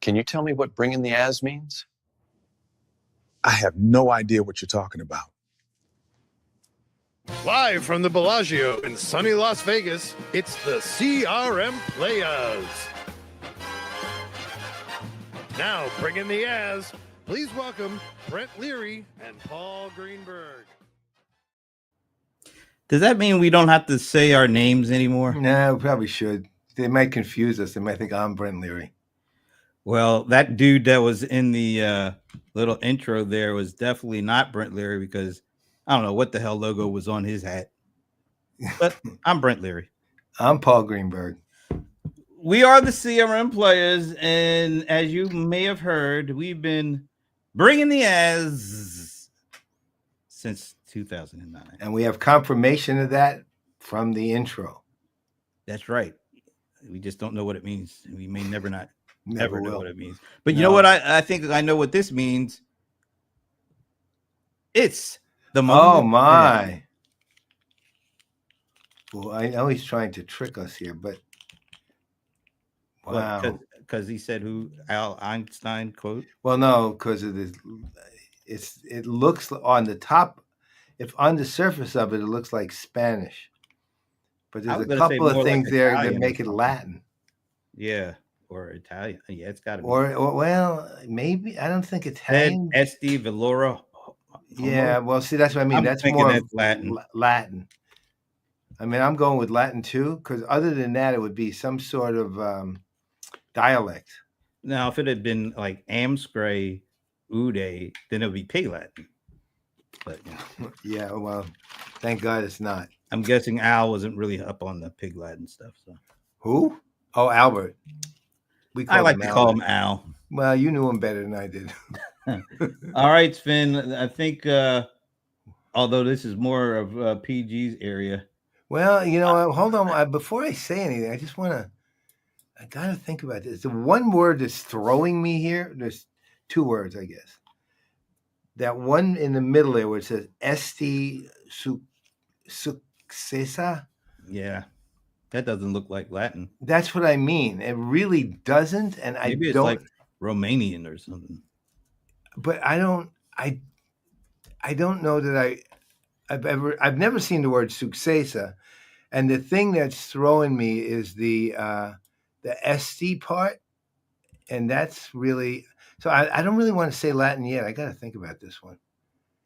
Can you tell me what bringing the Az means? I have no idea what you're talking about. Live from the Bellagio in sunny Las Vegas, it's the CRM Playaz. Now, bringing the Az, please welcome Brent Leary and Paul Greenberg. Does that mean we don't have to say our names anymore? No, we probably should. They might confuse us. They might think I'm Brent Leary. Well, that dude that was in the little intro there was definitely not Brent Leary because I don't know what the hell logo was on his hat. But I'm Brent Leary. I'm Paul Greenberg. We are the CRM Playaz, and as you may have heard, we've been bringing the Az since 2009. And we have confirmation of that from the intro. That's right. We just don't know what it means. We may never know what it means. But No. you know what? I think I know what this means. It's the moment. Oh, my. Well, I know he's trying to trick us here, but wow. Because he said who Al Einstein quote? Well, no, because of this. It looks on the top, if on the surface of it, it looks like Spanish. But there's a couple of things there that make it Latin. Yeah, or Italian. Yeah, it's got to be. Or well, maybe. I don't think Italian. Esti Valora. Yeah, well, see, that's what I mean. That's more Latin. Latin. I mean, I'm going with Latin too, because other than that, it would be some sort of dialect. Now, if it had been like Amscray Ude, then it would be Pig Latin. But yeah, well, thank God it's not. I'm guessing Al wasn't really up on the Pig Latin stuff. So who? Oh, Albert. I like to call him Al. Well, you knew him better than I did. All right, Sven. I think, although this is more of PG's area. Well, you know, hold on. Before I say anything, I got to think about this. The one word that's throwing me here, there's two words, I guess. That one in the middle there where it says Esti Successa. Yeah, that doesn't look like Latin. That's what I mean. It really doesn't. And maybe it's like Romanian or something. But I don't know that I've never seen the word successa, and the thing that's throwing me is the ST part, and that's really so. I don't really want to say Latin yet. I got to think about this one.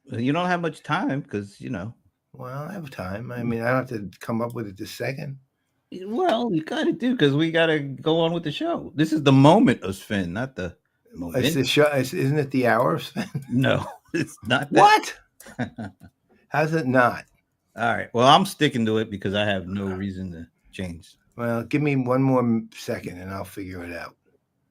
You don't have much time because you know. Well, I have time. I mean, I don't have to come up with it this second. Well, you got to do because we got to go on with the show. This is the moment of Sven, not the moment. It's the show. Isn't it the hour of Sven? No, it's not. That. What? How's it not? All right. Well, I'm sticking to it because I have no reason to change. Well, give me one more second and I'll figure it out.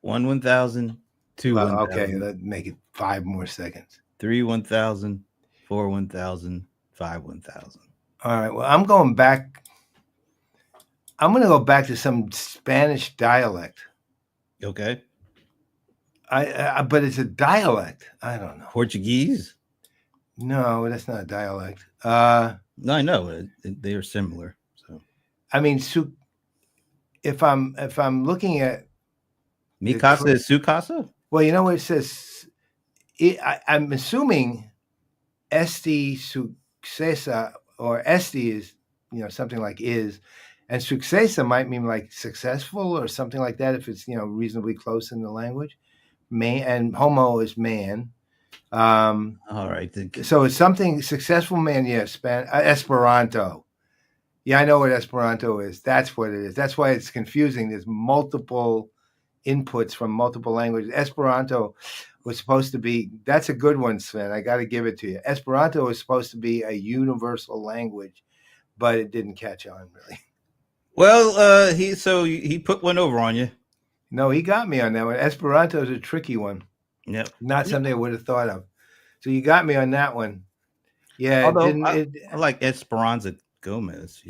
1,000, 2 1,000. Okay, let's make it 5 more seconds. 3 1,000, 4 1,000, 5 1,000. All right. Well, I'm going back. I'm going to go back to some Spanish dialect. Okay. But it's a dialect. I don't know. Portuguese? No, that's not a dialect. No, I know they are similar. So, I mean, if I'm looking at mi casa is su casa. Well, you know what it says. I'm assuming Esti successa or Esti is something like is, and successa might mean like successful or something like that if it's reasonably close in the language. Man and homo is man. All right. So it's something successful man. Yes, Esperanto. Yeah, I know what Esperanto is. That's what it is. That's why it's confusing. There's multiple inputs from multiple languages. Esperanto was supposed to be. That's a good one, Sven. I got to give it to you. Esperanto was supposed to be a universal language, but it didn't catch on really. Well, he put one over on you. No, he got me on that one. Esperanto is a tricky one. Yep. Not something I would have thought of. So you got me on that one. Yeah. I like Esperanza Gomez.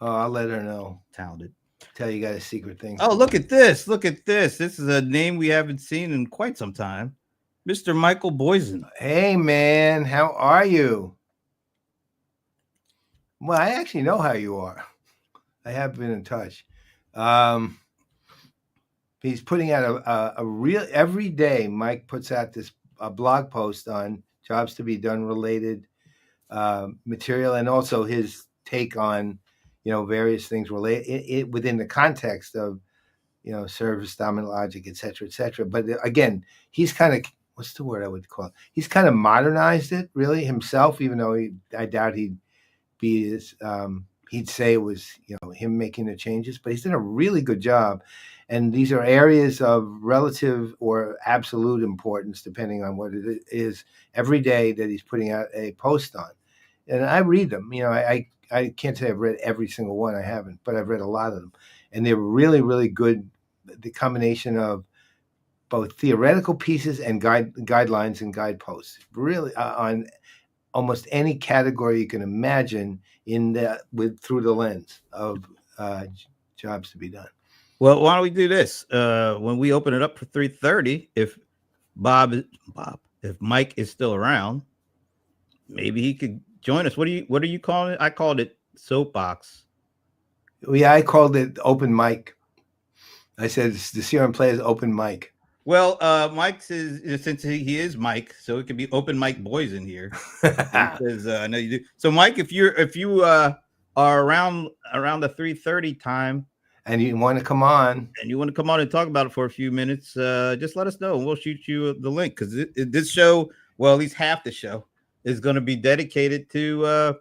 I'll let her know. Talented. Tell you got a secret thing. Oh, look at this. Look at this. This is a name we haven't seen in quite some time. Mr. Michael Boysen. Hey, man. How are you? Well, I actually know how you are. I have been in touch. He's putting out a real every day. Mike puts out this blog post on jobs to be done related material, and also his take on various things related within the context of service dominant logic, et cetera. But again, he's kind of what's the word I would call it? He's kind of modernized it really himself, even though I doubt he'd be as he'd say it was him making the changes, but he's done a really good job. And these are areas of relative or absolute importance, depending on what it is, every day that he's putting out a post on. And I read them. I can't say I've read every single one. I haven't, but I've read a lot of them. And they're really, really good. The combination of both theoretical pieces and guidelines and guideposts, really on almost any category you can imagine through the lens of jobs to be done. Well, why don't we do this? When we open it up for 3:30, if if Mike is still around, maybe he could join us. What are you calling it? I called it Soapbox. Yeah, I called it open mic. I said it's the CRM Playaz open mic. Well, Mike's since he is Mike, so it could be open mic boys in here. Because I know you do. So, Mike, if you are around the 3:30 time, and you want to come on, and talk about it for a few minutes, just let us know, and we'll shoot you the link. Because this show, well, at least half the show, is going to be dedicated to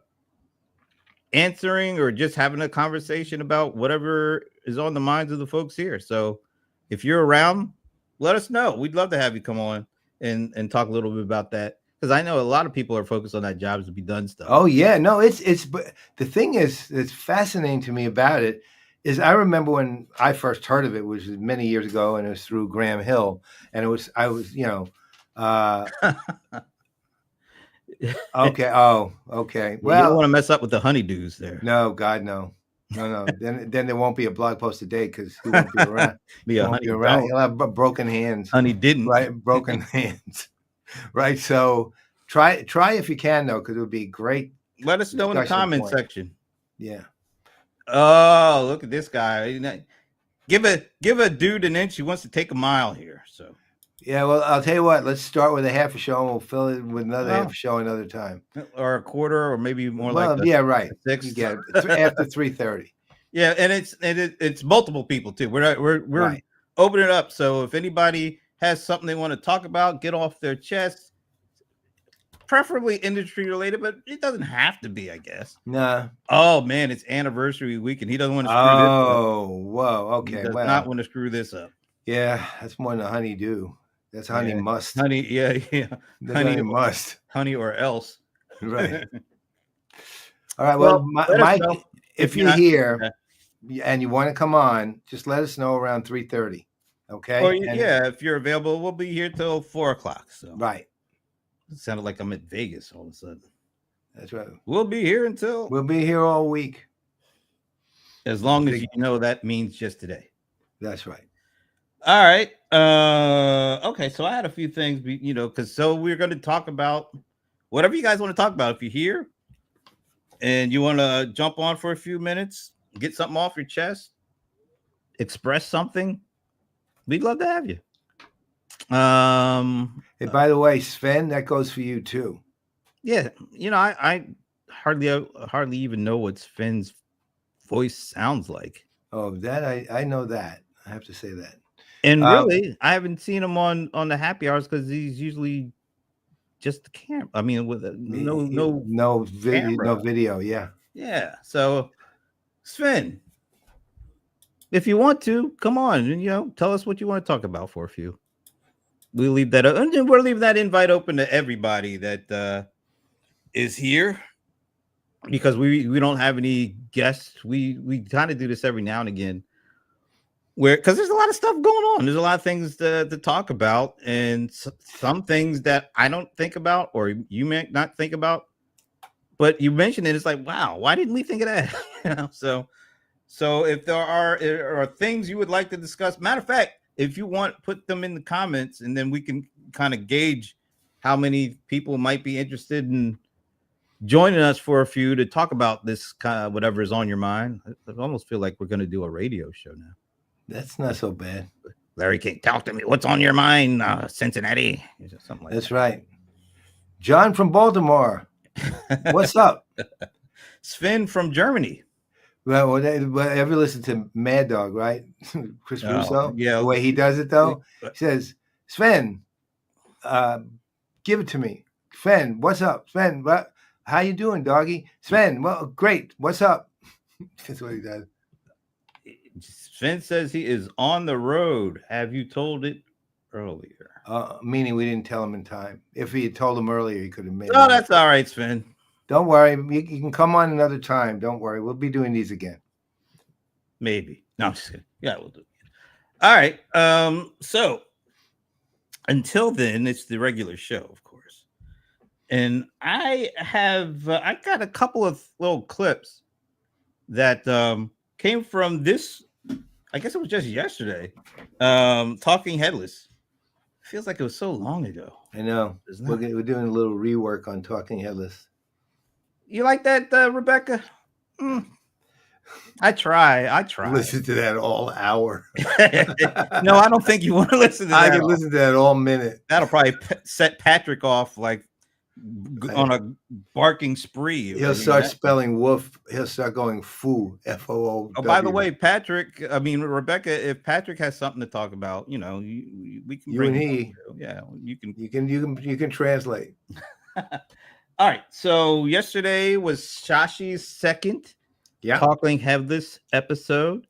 answering or just having a conversation about whatever is on the minds of the folks here. So, if you're around, let us know. We'd love to have you come on and talk a little bit about that, because I know a lot of people are focused on that jobs to be done stuff. Oh yeah, no, it's the thing is that's fascinating to me about it is I remember when I first heard of it, which was many years ago, and it was through Graham Hill, and I was okay. Oh, okay. Well, you don't want to mess up with the honeydews there. No, God, no. Then there won't be a blog post today because he won't be around. He'll have broken hands. Honey didn't. Right, broken hands. Right. So try if you can though, because it would be great. Let us know in the comment section. Yeah. Oh, look at this guy. Give a dude an inch. He wants to take a mile here. So yeah, well, I'll tell you what. Let's start with a half a show, and we'll fill it with another half a show another time, or a quarter, or maybe more like right. 6. You get it. After 3:30. Yeah, and it's multiple people too. We're right. Opening it up. So if anybody has something they want to talk about, get off their chest, preferably industry related, but it doesn't have to be, I guess. Nah. Oh man, it's anniversary week, and he doesn't want to screw this up. Oh, whoa. Okay. He does not want to screw this up. Yeah, that's more than a honeydew. That's honey must. Honey, yeah. Honey must. Honey or else. Right. All right. Well, Mike, if you're here and you want to come on, just let us know around 3:30. Okay. Or if you're available, we'll be here till 4:00. So right. It sounded like I'm at Vegas all of a sudden. That's right. We'll be here all week. As long as you know that means just today. That's right. All right. Okay. So I had a few things, because we're going to talk about whatever you guys want to talk about. If you're here and you want to jump on for a few minutes, get something off your chest, express something, we'd love to have you. Hey, by the way, Sven, that goes for you too. Yeah. I hardly even know what Sven's voice sounds like. Oh, that I know that. I have to say that. And really, I haven't seen him on the happy hours because he's usually just the camera. I mean, with no video. Yeah. Yeah. So, Sven, if you want to, come on and tell us what you want to talk about for a few. We'll leave that and we'll leave that invite open to everybody that is here, because we don't have any guests. We kind of do this every now and again, because there's a lot of stuff going on. There's a lot of things to talk about, and some things that I don't think about, or you may not think about, but you mentioned it. It's like, wow, why didn't we think of that? So if there are things you would like to discuss, matter of fact, if you want, put them in the comments, and then we can kind of gauge how many people might be interested in joining us for a few to talk about this kind of whatever is on your mind. I almost feel like we're going to do a radio show now. That's not so bad. Larry King, talk to me. What's on your mind, Cincinnati? Something like That's right. John from Baltimore. that. What's up? Sven from Germany. Well, ever listen to Mad Dog, right? Chris Russo? Yeah. The way he does it, though? He says, Sven, give it to me. Sven, what's up? Sven, how you doing, doggy? Sven, well, great. What's up? That's what he does. Sven says he is on the road. Have you told it earlier? Meaning we didn't tell him in time. If he had told him earlier, he could have made it. Oh, that's all right, Sven. Don't worry. You can come on another time. Don't worry. We'll be doing these again. Maybe. No, I'm just kidding. Yeah, we'll do it. All right. So until then, it's the regular show, of course. And I got a couple of little clips that came from this. I guess it was just yesterday. Talking Headless. Feels like it was so long ago. I know. We're doing a little rework on Talking Headless. You like that, Rebecca? I try. Listen to that all hour. No, I don't think you want to listen to that. I can listen to that all minute. That'll probably set Patrick off like on a barking spree. He'll start spelling woof. He'll start going foo, F-O-O. Oh, by the way, Rebecca, if Patrick has something to talk about, we can bring he. Yeah, you can translate. All right. So yesterday was Shashi's second Talking Headless episode,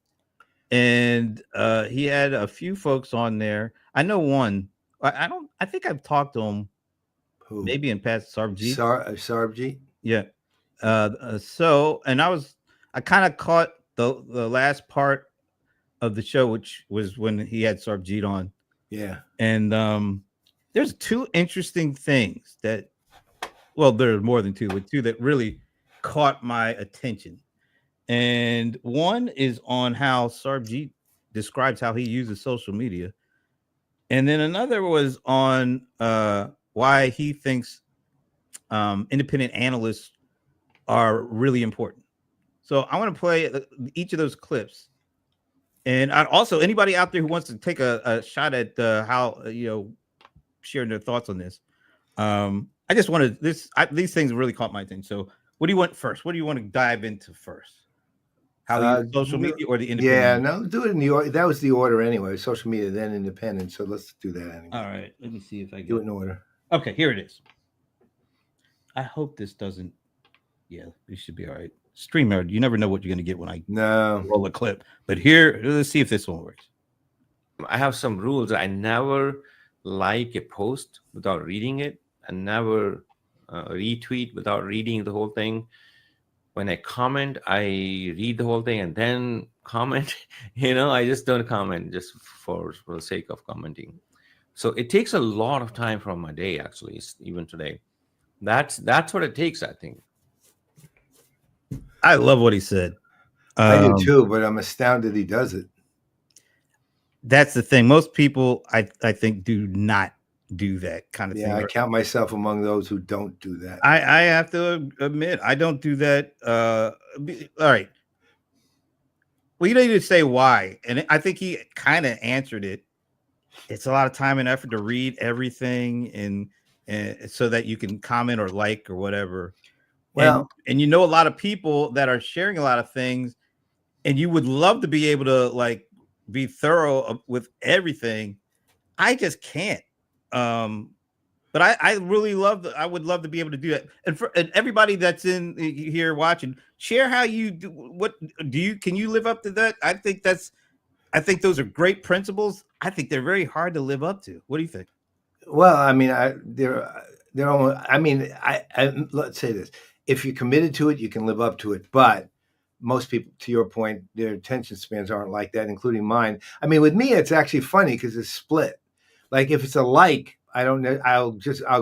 and he had a few folks on there. I know one. I think I've talked to him. Who? Maybe in past Sarbjeet. Sarbjeet. Yeah. So, and I kind of caught the last part of the show, which was when he had Sarbjeet on. Yeah. And there's two interesting things that. Well, there are more than two, but two that really caught my attention. And one is on how Sarbjeet describes how he uses social media. And then another was on why he thinks independent analysts are really important. So I want to play each of those clips. And also, anybody out there who wants to take a shot at how, sharing their thoughts on this. I just wanted these things really caught my attention. So what do you want first? What do you want to dive into first? How you social media or the independent? Yeah, no, do it in the order. That was the order anyway. Social media, then independent. So let's do that anyway. All right. Let me see if I can do it in order. Okay, here it is. I hope this doesn't. Yeah, this should be all right. StreamYard, you never know what you're going to get when I roll a clip. But here, let's see if this one works. I have some rules. I never like a post without reading it. I never retweet without reading the whole thing. When I comment, I read the whole thing and then comment. I just don't comment just for the sake of commenting. So it takes a lot of time from my day, actually, even today. That's what it takes, I think. I love what he said. I do too, but I'm astounded he does it. That's the thing. Most people, I think, do not do that kind of thing. Yeah, I count myself among those who don't do that. I have to admit, I don't do that. All right. Well, you don't need to say why. And I think he kind of answered it. It's a lot of time and effort to read everything and so that you can comment or like or whatever. Well, and a lot of people that are sharing a lot of things, and you would love to be able to be thorough with everything. I just can't. But I really I would love to be able to do that. And everybody that's in here watching, share how you do. What do you? Can you live up to that? I think those are great principles. I think they're very hard to live up to. What do you think? Well, I mean, they're almost. I mean, let's say this: if you're committed to it, you can live up to it. But most people, to your point, their attention spans aren't like that, including mine. I mean, with me, it's actually funny because it's split. Like if it's a like, I don't know. I'll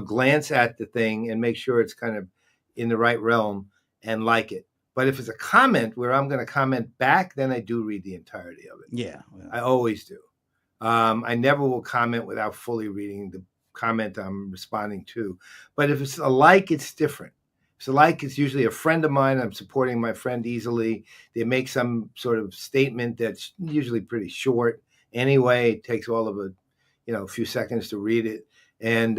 glance at the thing and make sure it's kind of in the right realm and like it. But if it's a comment where I'm going to comment back, then I do read the entirety of it. Yeah. I always do. I never will comment without fully reading the comment I'm responding to. But if it's a like, it's different. If it's a like, it's usually a friend of mine. I'm supporting my friend easily. They make some sort of statement that's usually pretty short anyway. It takes all of a few seconds to read it and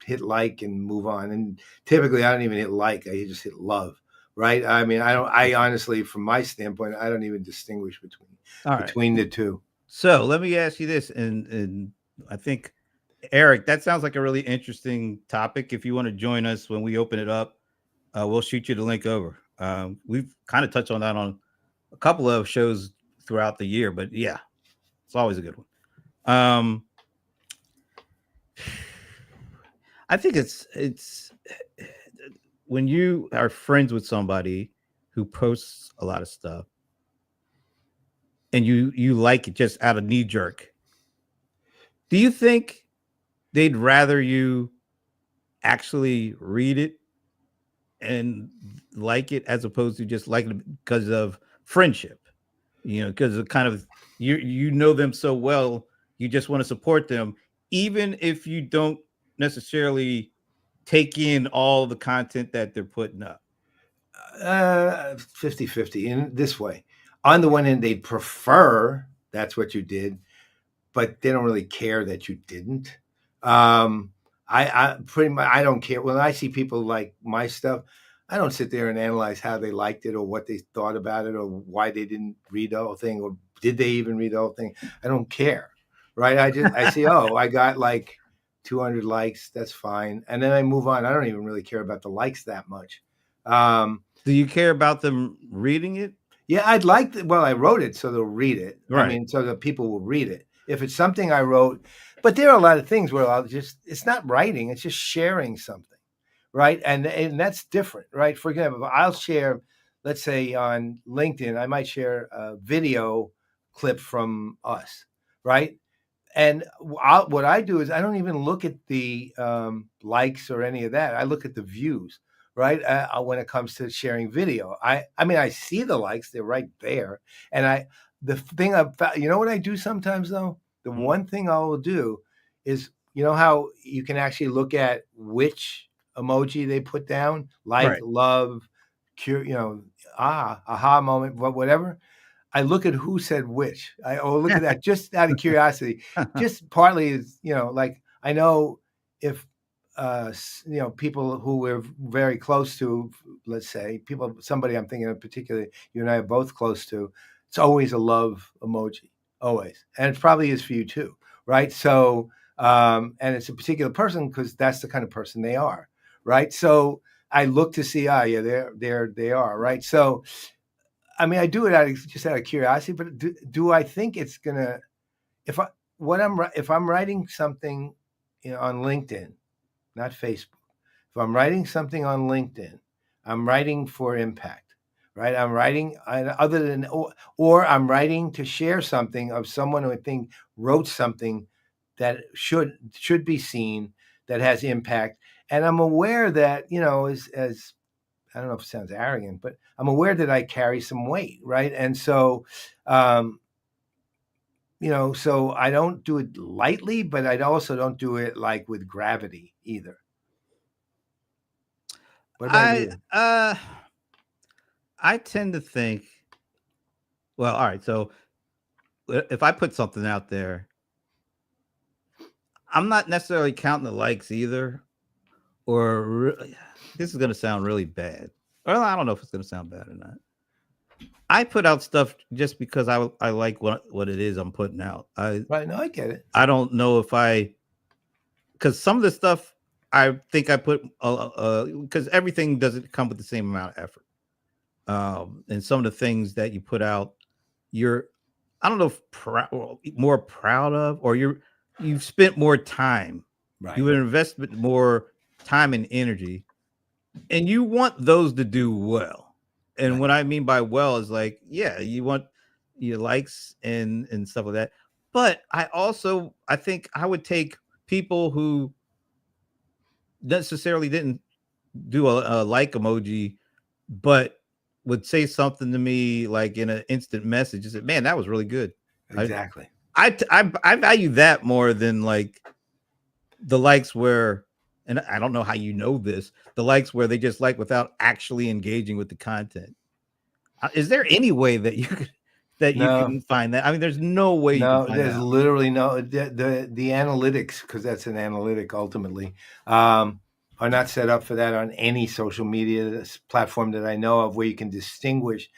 hit like and move on. And typically I don't even hit like, I just hit love. Right. I mean, I honestly, from my standpoint, I don't even distinguish between the two. So let me ask you this. And I think, Eric, that sounds like a really interesting topic. If you want to join us when we open it up, we'll shoot you the link over. We've kind of touched on that on a couple of shows throughout the year, but yeah, it's always a good one. I think it's when you are friends with somebody who posts a lot of stuff and you like it just out of knee jerk. Do you think they'd rather you actually read it and like it as opposed to just liking it because of friendship? Because of kind of you know them so well, you just want to support them, even if you don't necessarily take in all the content that they're putting up. 50-50 in this way. On the one hand, they'd prefer that's what you did, but they don't really care that you didn't. I pretty much, I don't care. When I see people like my stuff, I don't sit there and analyze how they liked it or what they thought about it or why they didn't read the whole thing or did they even read the whole thing. I don't care. Right. I see, oh, I got like 200 likes. That's fine. And then I move on. I don't even really care about the likes that much. Do you care about them reading it? Yeah, I'd like to. Well, I wrote it so they'll read it. Right. I mean, so that people will read it. If it's something I wrote, but there are a lot of things where it's not writing, it's just sharing something. Right. And that's different. Right. For example, I'll share, let's say on LinkedIn, I might share a video clip from us. Right. And what I do is I don't even look at the likes or any of that. I look at the views, right? When it comes to sharing video, I mean, I see the likes; they're right there. And the thing I've found, you know what I do sometimes though? The one thing I will do is, you know how you can actually look at which emoji they put down, like, Right. love, aha moment, whatever. I look at who said which. I look at that just out of curiosity. Just partly is, like I know if people who we're very close to, let's say somebody I'm thinking of particularly, you and I are both close to, it's always a love emoji, always, and it probably is for you too, right? So, and it's a particular person because that's the kind of person they are, right? So I look to see, yeah, they are, right? So. I mean, I do it just out of curiosity, but do I think it's gonna? If I'm writing something, on LinkedIn, not Facebook. If I'm writing something on LinkedIn, I'm writing for impact, right? I'm writing other than or I'm writing to share something of someone who I think wrote something that should be seen, that has impact, and I'm aware that as I don't know if it sounds arrogant, but I'm aware that I carry some weight, right? And so, so I don't do it lightly, but I also don't do it like with gravity either. What about you? I tend to think, well, all right. So if I put something out there, I'm not necessarily counting the likes either, this is going to sound really bad. Well, I don't know if it's going to sound bad or not. I put out stuff just because I like what it is I'm putting out. Right, no, I get it. I don't know if because some of the stuff I think I put because everything doesn't come with the same amount of effort. And some of the things that you put out, I don't know if more proud of, or you've spent more time. Right. You would invest more time and energy, and you want those to do well. And Right. what I mean by well is like, yeah, you want your likes and stuff like that. But I think I would take people who necessarily didn't do a like emoji, but would say something to me like in an instant message. I said, man, that was really good. Exactly. I value that more than like the likes where, and I don't know how you know this, the likes where they just like without actually engaging with the content. Is there any way that you could that you No. can find that. I mean, there's no way you can No, find there's that. literally no the analytics, because that's an analytic ultimately, are not set up for that on any social media platform that I know of, where you can distinguish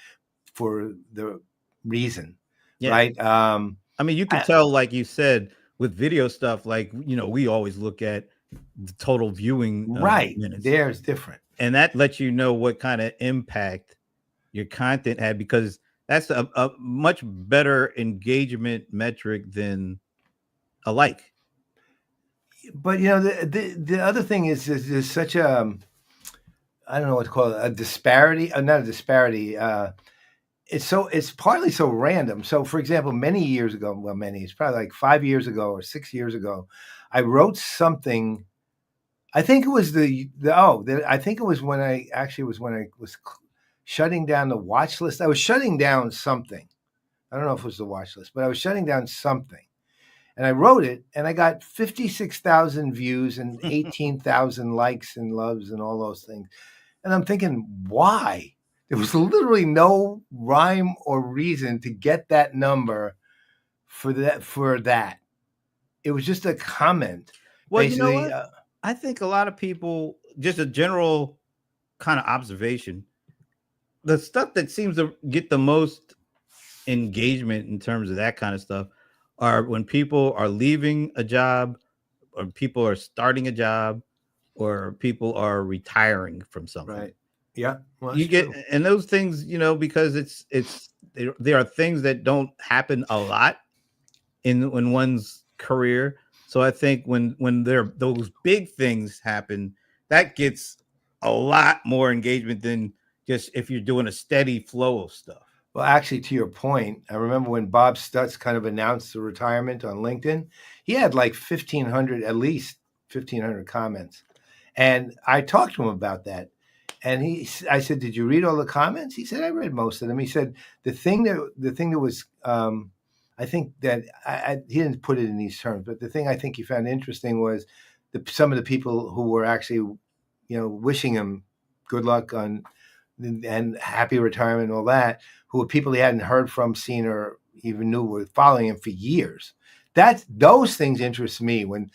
for the reason, Yeah. right? I mean, you can tell, like you said, with video stuff, like, we always look at the total viewing Right. minutes, There's different. and that lets you know what kind of impact your content had, because that's a much better engagement metric than a like. But the other thing is there's such a, I don't know what to call it, a disparity, not a disparity. It's partly so random. So, for example, many years ago, it's probably like 5 years ago or 6 years ago, I wrote something. I think it was I think it was when I was shutting down the watch list. I was shutting down something. I don't know if it was the watch list, but I was shutting down something. And I wrote it, and I got 56,000 views and 18,000 likes and loves and all those things. And I'm thinking, why? There was literally no rhyme or reason to get that number for that. It was just a comment. Well, basically. you know what? I think a lot of people, just a general kind of observation, the stuff that seems to get the most engagement in terms of that kind of stuff are when people are leaving a job, or people are starting a job, or people are retiring from something. Right. Yeah. Well, You get, and those things, because there are things that don't happen a lot in one's career. So I think when there those big things happen, that gets a lot more engagement than just if you're doing a steady flow of stuff. Well, actually, to your point, I remember when Bob Stutz kind of announced the retirement on LinkedIn, he had like at least 1,500 comments. And I talked to him about that. And I said, "Did you read all the comments?" He said, "I read most of them." He said, the thing that was, I think that he didn't put it in these terms, but the thing I think he found interesting was some of the people who were actually, wishing him good luck and happy retirement and all that, who were people he hadn't heard from, seen, or even knew were following him for years. Those things interest me, when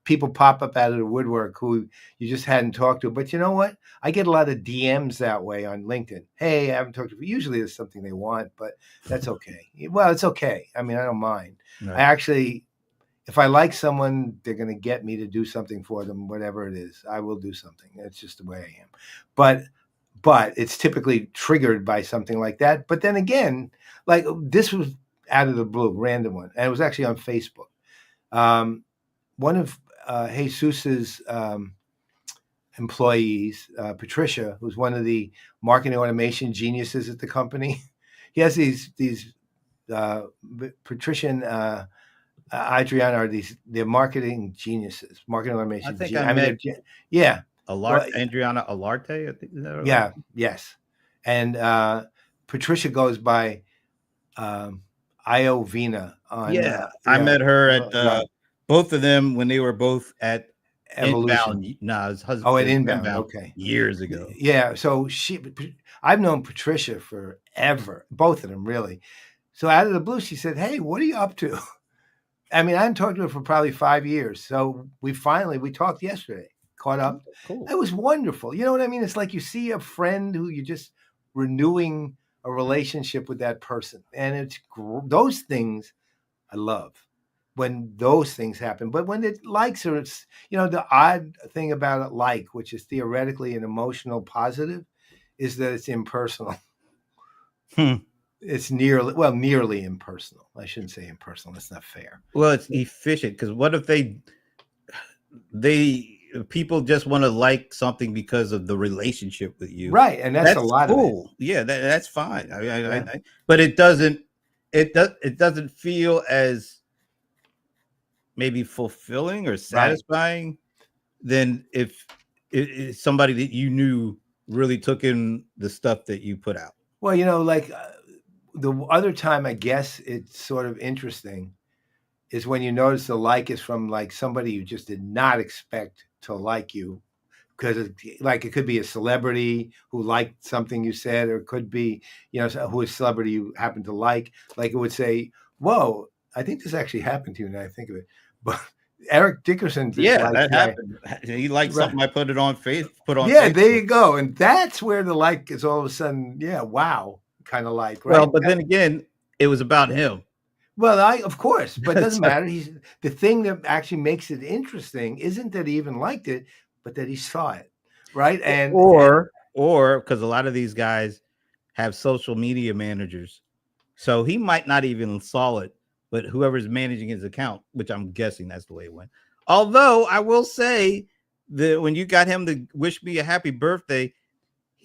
people pop up out of the woodwork who you just hadn't talked to. But you know what? I get a lot of DMs that way on LinkedIn. Hey, I haven't talked to you. Usually there's something they want, but that's okay. Well, it's okay. I mean, I don't mind. Right. I actually, if I like someone, they're going to get me to do something for them, whatever it is. I will do something. That's just the way I am. But it's typically triggered by something like that. But then again, like this was out of the blue, random one. And it was actually on Facebook. One of Jesus's employees, Patricia, who's one of the marketing automation geniuses at the company. He has these Patricia and Adriana are they're marketing geniuses, marketing automation. I think I met Adriana Alarte. I think, is that right? Yeah. Yes. And Patricia goes by Iovina. I met her at both of them when they were both at Evolution. Inbound. At Inbound. Okay. Years ago. Yeah. So I've known Patricia forever, both of them really. So out of the blue, she said, "Hey, what are you up to?" I mean, I hadn't talked to her for probably 5 years. So we talked yesterday, caught up. Cool. It was wonderful. You know what I mean? It's like you see a friend who you're just renewing a relationship with that person. And it's those things I love when those things happen. But when it likes her, it's, the odd thing about it, like, which is theoretically an emotional positive, is that it's impersonal. It's nearly impersonal. I shouldn't say impersonal. That's not fair. Well, it's efficient, because what if people just want to like something because of the relationship with you, right? And that's a lot cool. Of it. Yeah, that's fine. But it doesn't feel as maybe fulfilling or satisfying than if it's somebody that you knew really took in the stuff that you put out. Well, the other time, I guess it's sort of interesting, is when you notice the like is from like somebody you just did not expect to like you, because like it could be a celebrity who liked something you said, or it could be, who a celebrity you happen to like. Like it would say, "Whoa, I think this actually happened to you." Now I think of it, but Eric Dickerson Yeah, dislikes that my. happened. He liked Right. something I put on Yeah, there Facebook. you go, and that's where the like is all of a sudden, wow, kind of like, right? Well, but then again, it was about him. Well, of course, but it doesn't So- matter. The thing that actually makes it interesting isn't that he even liked it, but that he saw it, right? or because a lot of these guys have social media managers, so he might not even saw it, but whoever's managing his account, which I'm guessing that's the way it went. Although I will say that when you got him to wish me a happy birthday,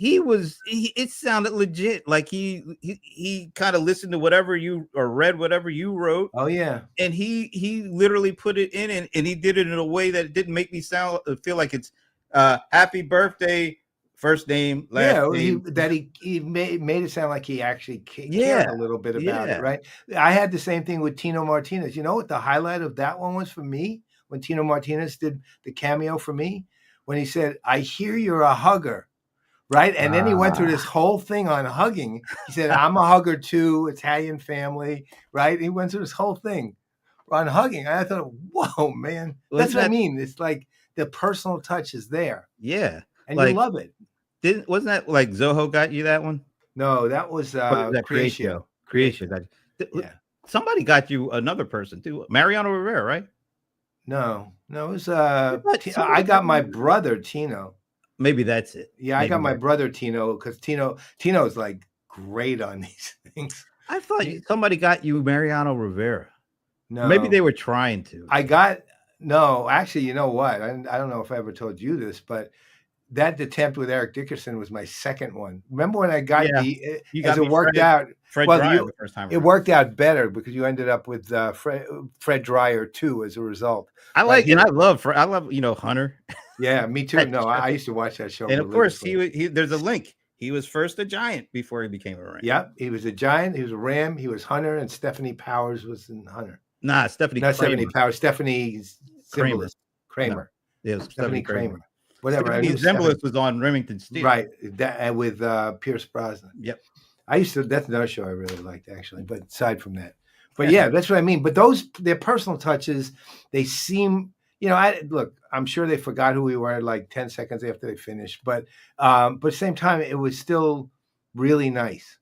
it sounded legit. Like he kind of listened to whatever you or read whatever you wrote. Oh yeah, And he literally put it in, and he did it in a way that it didn't make me feel like it's happy birthday, first name, last name. he made it sound like he actually cared a little bit about it, right? I had the same thing with Tino Martinez. You know what the highlight of that one was for me? When Tino Martinez did the cameo for me, when he said, "I hear you're a hugger." Right. And then he went through this whole thing on hugging. He said, "I'm a hugger too, Italian family." Right. He went through this whole thing on hugging. And I thought, whoa, man. That's what I mean. It's like the personal touch is there. Yeah. And you love it. Wasn't that like Zoho got you that one? No, that was Creatio. Yeah. Somebody got you another person too. Mariano Rivera, right? No, it was I got my brother Tino. Maybe that's it. Yeah, I got my brother Tino because Tino's like great on these things. I thought somebody got you Mariano Rivera. No, maybe they were trying to. Actually, you know what? I don't know if I ever told you this, but that attempt with Eric Dickerson was my second one. Remember when I got it worked out? Fred Dryer the first time. It worked out better because you ended up with Fred Dryer too as a result. I love Hunter. Yeah, me too. No, I used to watch that show. And of course, there's a link. He was first a Giant before he became a Ram. Yep, he was a Giant. He was a Ram. He was Hunter, and Stephanie Powers was in Hunter. Nah, Stephanie Powers. Stephanie Kramer. No, it was Stephanie Kramer. Whatever. Stephanie Zimbalist was on Remington Steele. Right, with Pierce Brosnan. Yep. That's another show I really liked, actually. But aside from that, that's what I mean. But their personal touches, they seem, I'm sure they forgot who we were like 10 seconds after they finished. But at the same time, it was still really nice.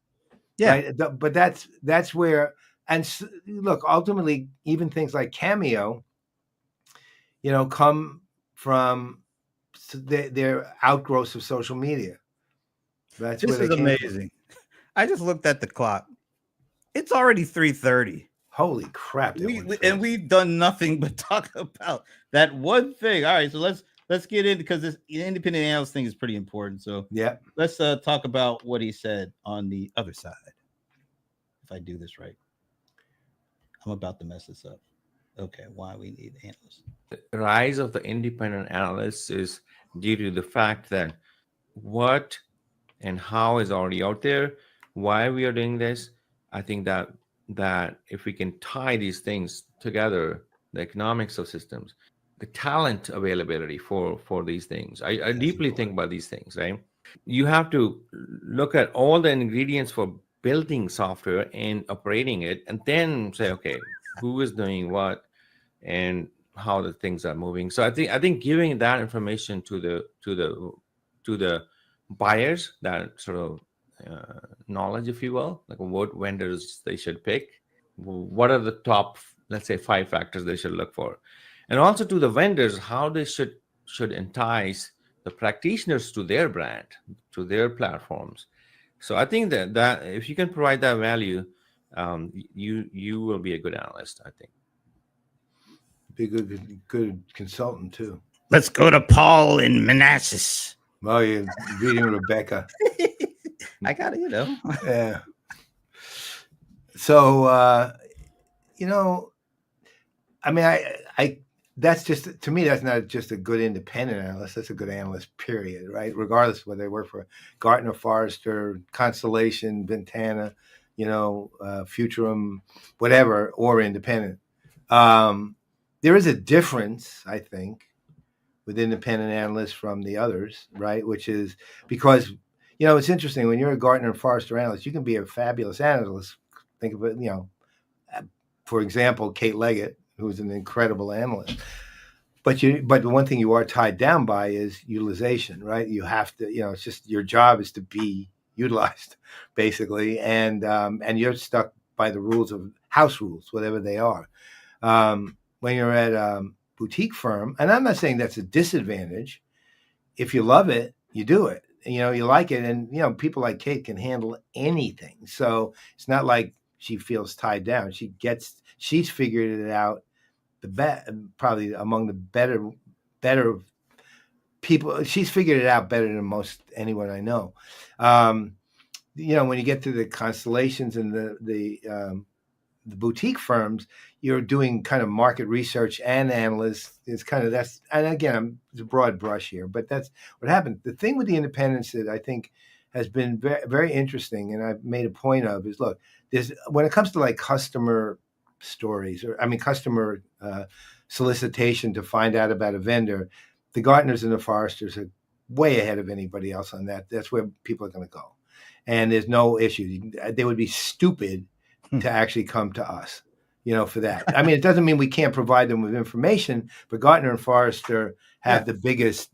Yeah. Right? But that's where, and look, ultimately, even things like Cameo, come from their outgrowths of social media. This is amazing. I just looked at the clock. It's already 3:30. Holy crap! We've done nothing but talk about that one thing. All right, so let's get in because this independent analyst thing is pretty important. So let's talk about what he said on the other side. If I do this right, I'm about to mess this up. Okay, why we need analysts? The rise of the independent analysts is due to the fact that what and how is already out there. Why we are doing this, I think that if we can tie these things together, the economics of systems, the talent availability for these things, I deeply think about these things, right? You have to look at all the ingredients for building software and operating it, and then say, okay, who is doing what and how the things are moving. So I think giving that information to the buyers, that sort of knowledge, if you will, like what vendors they should pick, what are the top, let's say, 5 factors they should look for, and also to the vendors, how they should entice the practitioners to their brand, to their platforms. So I think that if you can provide that value, you will be a good analyst, I think. Be a good consultant too. Let's go to Paul in Manassas. Oh, you're reading Rebecca. I got it, Yeah. So, I mean, I that's just, to me, that's not just a good independent analyst. That's a good analyst, period, right? Regardless of whether they work for Gartner, Forrester, Constellation, Ventana, Futurum, whatever, or independent. There is a difference, I think, with independent analysts from the others, right? Which is because, it's interesting when you're a Gartner and Forrester analyst, you can be a fabulous analyst. Think of it, for example, Kate Leggett, who's an incredible analyst. But the one thing you are tied down by is utilization, right? You have to, it's just your job is to be utilized, basically, and you're stuck by the rules of house rules, whatever they are. When you're at a boutique firm, and I'm not saying that's a disadvantage. If you love it, you do it. You like it, and people like Kate can handle anything. So it's not like she feels tied down. She's figured it out. Probably among the better people. She's figured it out better than most anyone I know. When you get to the constellations and the boutique firms, you're doing kind of market research and analysts. It's kind of and again, it's a broad brush here, but that's what happened. The thing with the independents that I think has been very, very interesting, and I've made a point of, is look, when it comes to like customer stories, customer solicitation to find out about a vendor, the Gartners and the Forresters are way ahead of anybody else on that. That's where people are going to go. And there's no issue. They would be stupid to actually come to us, for that. It doesn't mean we can't provide them with information, but Gartner and Forrester have the biggest,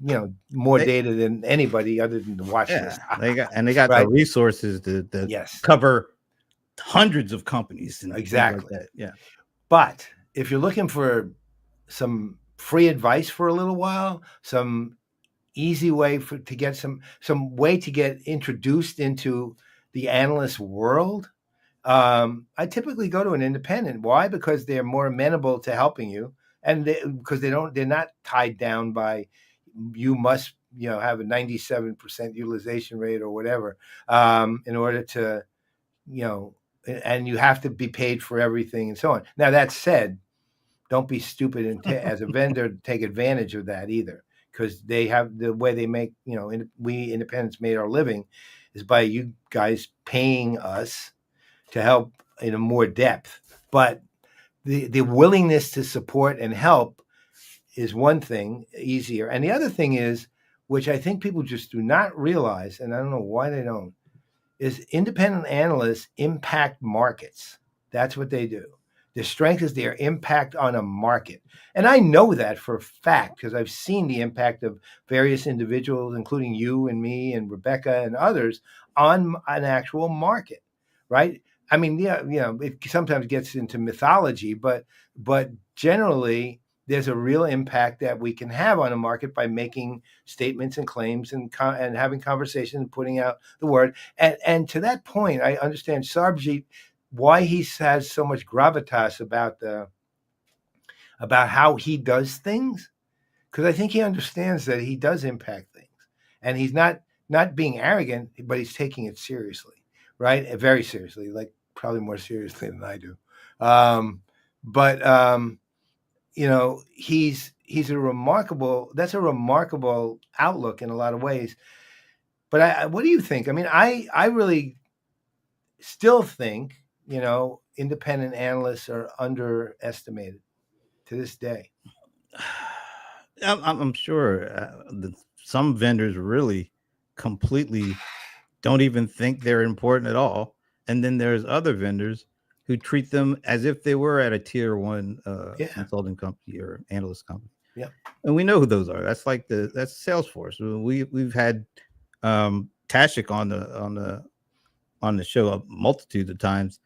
more data than anybody other than the watch list. They got right? the resources to cover hundreds of companies. And exactly. Like that. Yeah. But if you're looking for some free advice for a little while, some easy way to get some way to get introduced into the analyst world, I typically go to an independent. Why? Because they're more amenable to helping you, and because they're not tied down by you must have a 97% utilization rate or whatever in order to and you have to be paid for everything and so on. Now, that said, don't be stupid and as a vendor take advantage of that either, because they have the way they make, we independents made our living is by you guys paying us to help in a more depth. But the willingness to support and help is one thing, easier. And the other thing is, which I think people just do not realize, and I don't know why they don't, is independent analysts impact markets. That's what they do. Their strength is their impact on a market. And I know that for a fact because I've seen the impact of various individuals, including you and me and Rebecca and others, on an actual market, right? It sometimes gets into mythology, but generally there's a real impact that we can have on a market by making statements and claims and having conversations and putting out the word. And to that point, I understand Sarbjeet, why he has so much gravitas about how he does things, because I think he understands that he does impact things, and he's not being arrogant, but he's taking it seriously, right? Very seriously, like probably more seriously than I do. He's a remarkable outlook in a lot of ways. But what do you think? I really still think, independent analysts are underestimated to this day. I'm sure some vendors really completely don't even think they're important at all. And then there's other vendors who treat them as if they were at a tier one consulting company or analyst company. Yeah. And we know who those are. That's that's Salesforce. We've had Tashik on the show a multitude of times.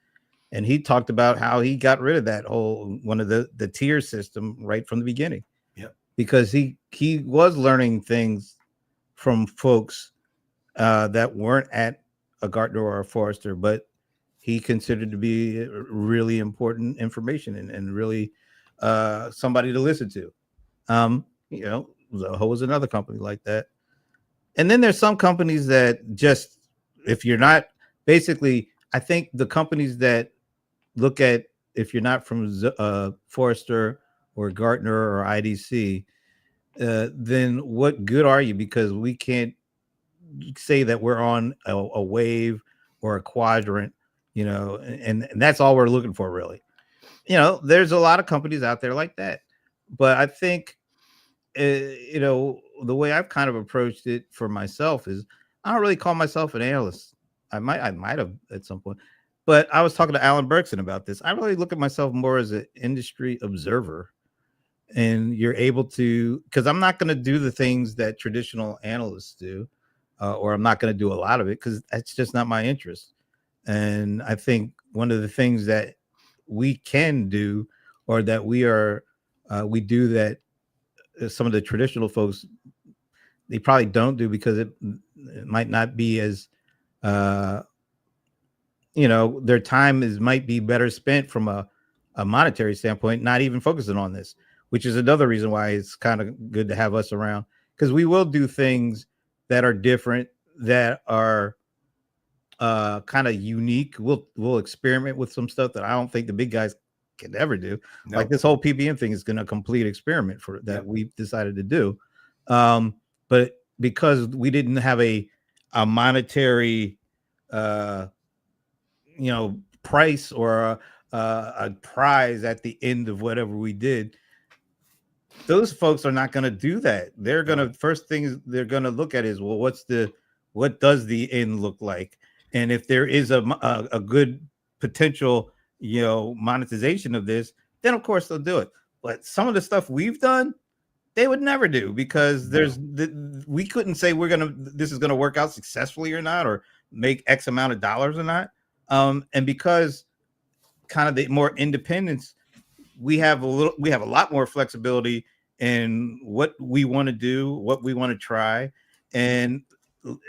And he talked about how he got rid of that whole one of the tier system right from the beginning. Yeah. Because he was learning things from folks that weren't at a Gartner or a Forrester, but he considered to be really important information and really somebody to listen to. Zoho was another company like that. And then there's some companies that just, if you're not, basically, I think the companies that look at, if you're not from Forrester or Gartner or IDC, then what good are you? Because we can't say that we're on a wave or a quadrant, and that's all we're looking for, really. There's a lot of companies out there like that. But I think you know, the way I've kind of approached it for myself is I don't really call myself an analyst. I might have at some point, but I was talking to Alan Berkson about this. I really look at myself more as an industry observer, and you're able to, because I'm not going to do the things that traditional analysts do, or I'm not going to do a lot of it because that's just not my interest. And I think one of the things that we can do, or that we do that some of the traditional folks they probably don't do because it might not be as uh their time might be better spent from a monetary standpoint, not even focusing on this, which is another reason why it's kind of good to have us around, because we will do things that are different, that are kind of unique. We'll experiment with some stuff that I don't think the big guys can ever do. No. Like this whole PBM thing is going to complete experiment for that Yep. we've decided to do. But because we didn't have a monetary price or a prize at the end of whatever we did, those folks are not going to do that. They're going to, first thing they're going to look at is, well, what does the end look like? And if there is a good potential, monetization of this, then of course they'll do it. But some of the stuff we've done, they would never do, because we couldn't say this is gonna work out successfully or not, or make X amount of dollars or not. And because kind of the more independence, we have a lot more flexibility in what we want to do, what we want to try. And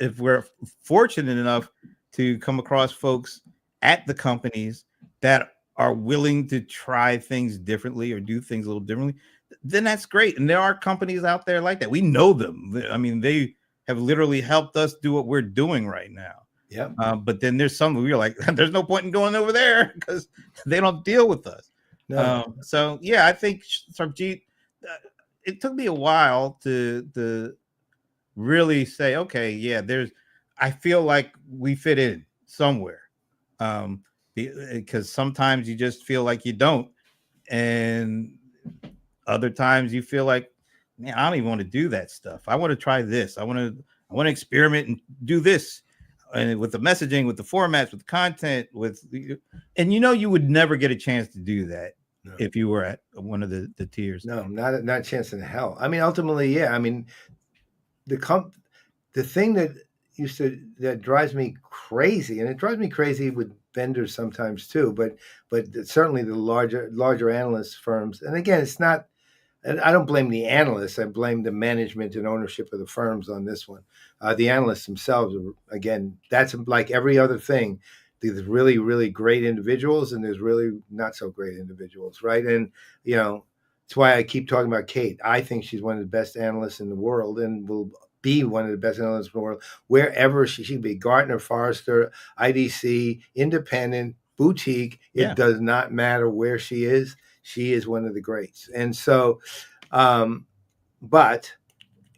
if we're fortunate enough to come across folks at the companies that are willing to try things differently or do things a little differently, then that's great. And there are companies out there like that. We know them. I mean, they have literally helped us do what we're doing right now. Yeah. But then there's some we're like, there's no point in going over there because they don't deal with us. No. So yeah, I think Sarjeet, it took me a while to really say, okay, yeah, I feel like we fit in somewhere. Because sometimes you just feel like you don't, and other times you feel like, man, I don't even want to do that stuff. I want to try this. I want to experiment and do this, and with the messaging, with the formats, with the content, and you would never get a chance to do that if you were at one of the tiers. No, not a chance in hell. I mean, ultimately, yeah. I mean, the thing that drives me crazy, and it drives me crazy with vendors sometimes too, but certainly the larger analyst firms. And again, it's not, and I don't blame the analysts. I blame the management and ownership of the firms on this one. The analysts themselves, again, that's like every other thing. There's really, really great individuals, and there's really not so great individuals, right? And that's why I keep talking about Kate. I think she's one of the best analysts in the world, and will be one of the best analysts in the world wherever she be. Gartner, Forrester, IDC, independent, boutique. It does not matter where she is. She is one of the greats. And so, but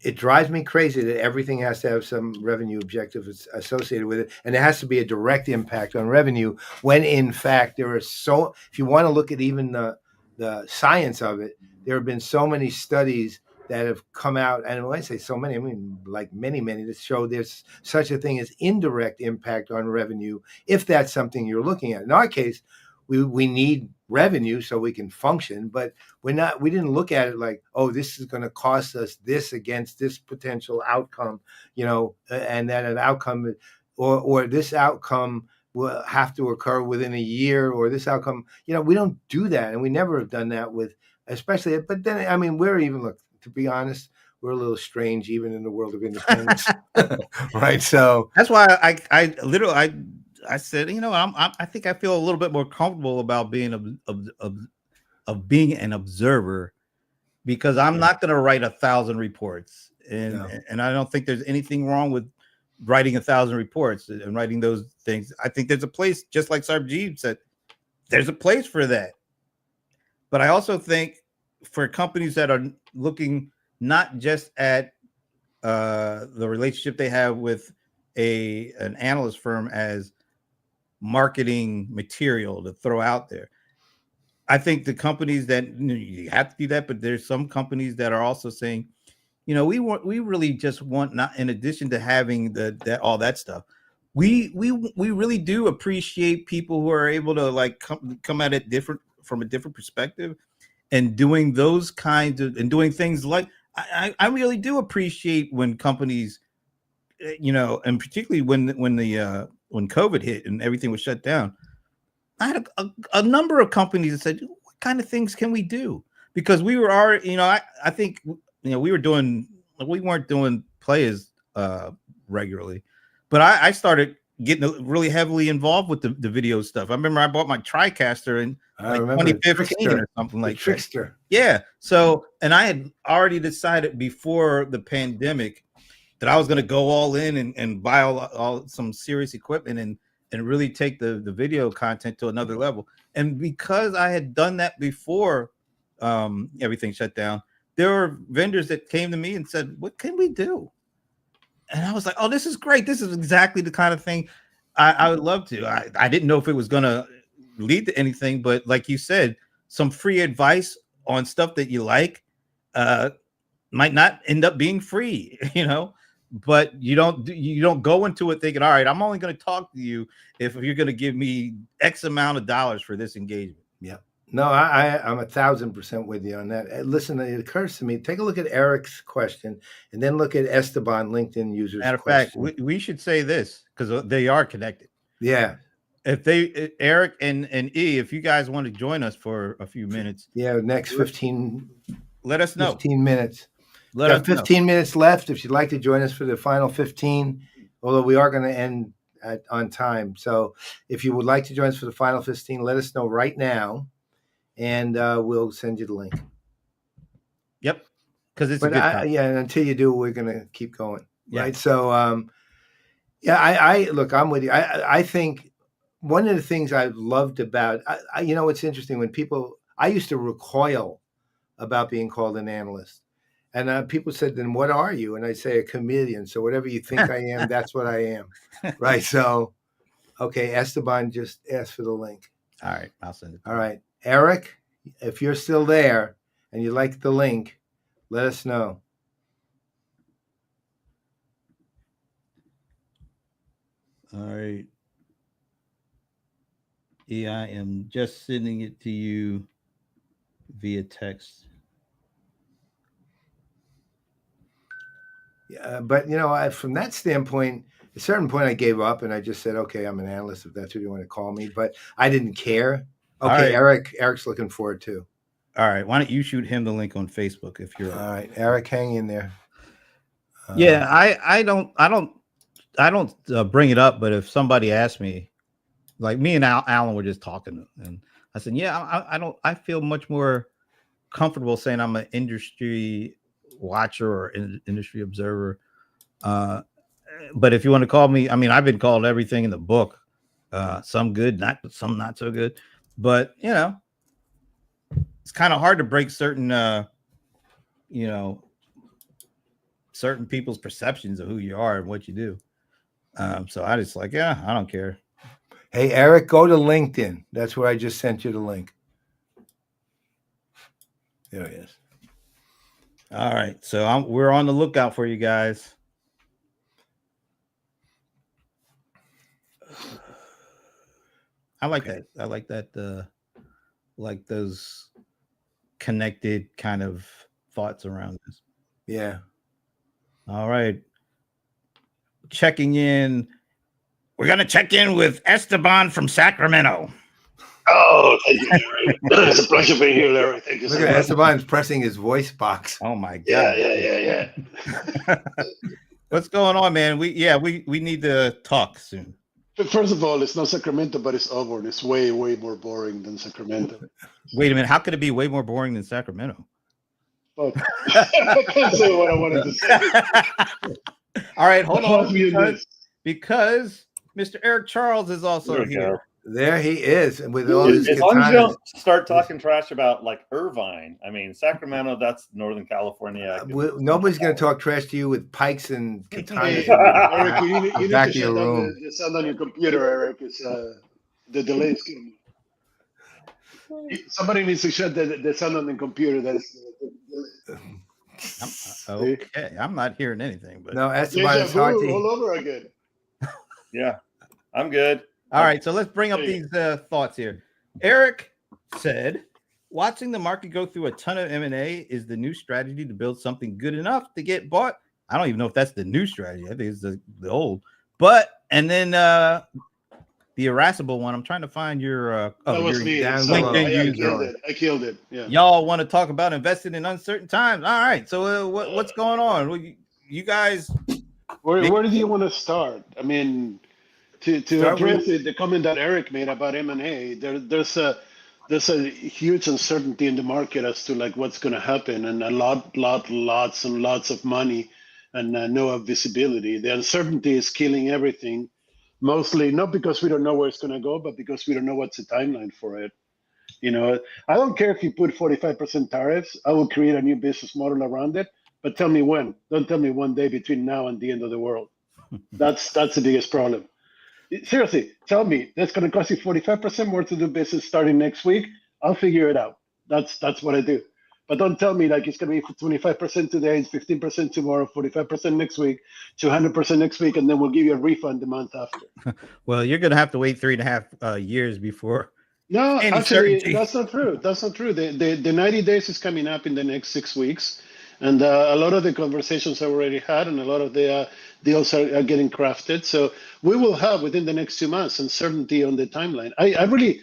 it drives me crazy that everything has to have some revenue objective associated with it. And it has to be a direct impact on revenue, when in fact if you want to look at even the science of it, there have been so many studies that have come out. And when I say so many, I mean like many, that show there's such a thing as indirect impact on revenue, if that's something you're looking at. In our case, we need revenue so we can function, but we didn't look at it like, oh, this is going to cost us this against this potential outcome, and that an outcome or this outcome will have to occur within a year, or this outcome, we don't do that. And we never have done that especially, but then, I mean, to be honest, we're a little strange even in the world of independence. Right. So that's why I said, I think I feel a little bit more comfortable about being being an observer, because I'm not going to write 1,000 reports, and I don't think there's anything wrong with writing 1,000 reports and writing those things. I think there's a place, just like Sarjeet said, there's a place for that. But I also think for companies that are looking not just at the relationship they have with an analyst firm as marketing material to throw out there. I think the companies that you have to do that, but there's some companies that are also saying, we really just want, not in addition to having that all that stuff, we really do appreciate people who are able to like come at it from a different perspective and doing those kinds of and doing things like I really do appreciate when companies, and particularly when COVID hit and everything was shut down. I had a number of companies that said, what kind of things can we do? Because we were already, I think, we weren't doing Playaz regularly, but I started getting really heavily involved with the video stuff. I remember I bought my TriCaster in like 2015 or something like Trickster. that. Yeah. So, and I had already decided before the pandemic that I was going to go all in and buy all some serious equipment and really take the video content to another level. And because I had done that before everything shut down, there were vendors that came to me and said, what can we do? And I was like, oh, this is great. This is exactly the kind of thing I would love to. I didn't know if it was going to lead to anything, but like you said, some free advice on stuff that you like might not end up being free, but you don't go into it thinking, all right, I'm only going to talk to you if you're going to give me X amount of dollars for this engagement. Yeah. No, I'm 1,000% with you on that. Listen, it occurs to me, take a look at Eric's question and then look at Esteban LinkedIn users. Matter of fact, we should say this because they are connected. Yeah. If Eric and E, if you guys want to join us for a few minutes. Yeah, next 15. Let us know. 15 minutes. Let us 15 minutes left if you'd like to join us for the final 15, although we are going to end on time. So if you would like to join us for the final 15, let us know right now, and we'll send you the link. Yep, because it's a good time. Yeah, and until you do, we're going to keep going. Yeah. Right? So, I look, I'm with you. I think one of the things I've loved about, it's interesting when I used to recoil about being called an analyst. And people said, then what are you? And I say a chameleon. So whatever you think I am, that's what I am. Right. So, okay. Esteban just asked for the link. All right. I'll send it. All right. Eric, if you're still there and you like the link, let us know. All right. Yeah, I am just sending it to you via text. Yeah, but from that standpoint, at a certain point I gave up and I just said, okay, I'm an analyst if that's what you want to call me, but I didn't care. Okay, right. Eric's looking for it too. All right, why don't you shoot him the link on Facebook if you're all right. Eric, hang in there. Yeah, I don't bring it up, but if somebody asks me, like me and Alan were just talking, and I said, yeah, I feel much more comfortable saying I'm an industry watcher or industry observer. But if you want to call me, I mean, I've been called everything in the book. Some good, some not so good. But it's kind of hard to break certain certain people's perceptions of who you are and what you do. So I just like, yeah, I don't care. Hey, Eric, go to LinkedIn. That's where I just sent you the link. There it is. All right, so we're on the lookout for you guys. I like that. I like that. Like those connected kind of thoughts around this. Yeah. All right. Checking in. We're gonna check in with Esteban from Sacramento. Oh, thank you, Larry. It's a pleasure being here, Larry. Thank you so much. Look at Esteban's pressing his voice box. Oh my God. Yeah. What's going on, man? We need to talk soon. First of all, it's not Sacramento, but it's Auburn. It's way, way more boring than Sacramento. Wait a minute. How could it be way more boring than Sacramento? Well, I can't say what I wanted to say. All right, hold on. Because Mr. Eric Charles is also here. There he is, and with all his as long as you don't start talking trash about like Irvine. I mean, Sacramento, that's Northern California. Nobody's going to talk trash to you with pikes and katanas. Eric, you need to shut down the sound on your computer, Eric. It's the delay is killing me. Somebody needs to shut the sound on the computer. Okay, I'm not hearing anything, but No, Esteban, Deja it's hard vu all to. over again. Yeah, I'm good. all right. So let's bring up There you these thoughts here. Eric said, "Watching the market go through a ton of M&A is the new strategy to build something good enough to get bought." I don't even know if that's the new strategy. I think it's the old. But and then the irascible one. I'm trying to find your That was me. down Sorry. below. LinkedIn I user. killed it. I killed it. Yeah. Y'all want to talk about investing in uncertain times? All right. So what's going on? Well, you guys. Where do you want to start? I mean, to address the comment that Eric made about M&A, there's a huge uncertainty in the market as to like what's going to happen, and lots and lots of money, and no visibility. The uncertainty is killing everything. Mostly not because we don't know where it's going to go, but because we don't know what's the timeline for it. You know, I don't care if you put 45% tariffs. I will create a new business model around it. But tell me when. Don't tell me one day between now and the end of the world. That's the biggest problem. Seriously, tell me that's going to cost you 45% more to do business starting next week. I'll figure it out. That's what I do. But don't tell me like it's going to be 25% today, it's 15% tomorrow, 45% next week, 200% next week, and then we'll give you a refund the month after. Well, you're going to have to wait 3.5 years before. No, Any actually, certainty. that's not true. That's not true. The 90 days is coming up in the next 6 weeks. And a lot of the conversations I've already had and a lot of the deals are getting crafted. So we will have within the next 2 months uncertainty on the timeline. I really,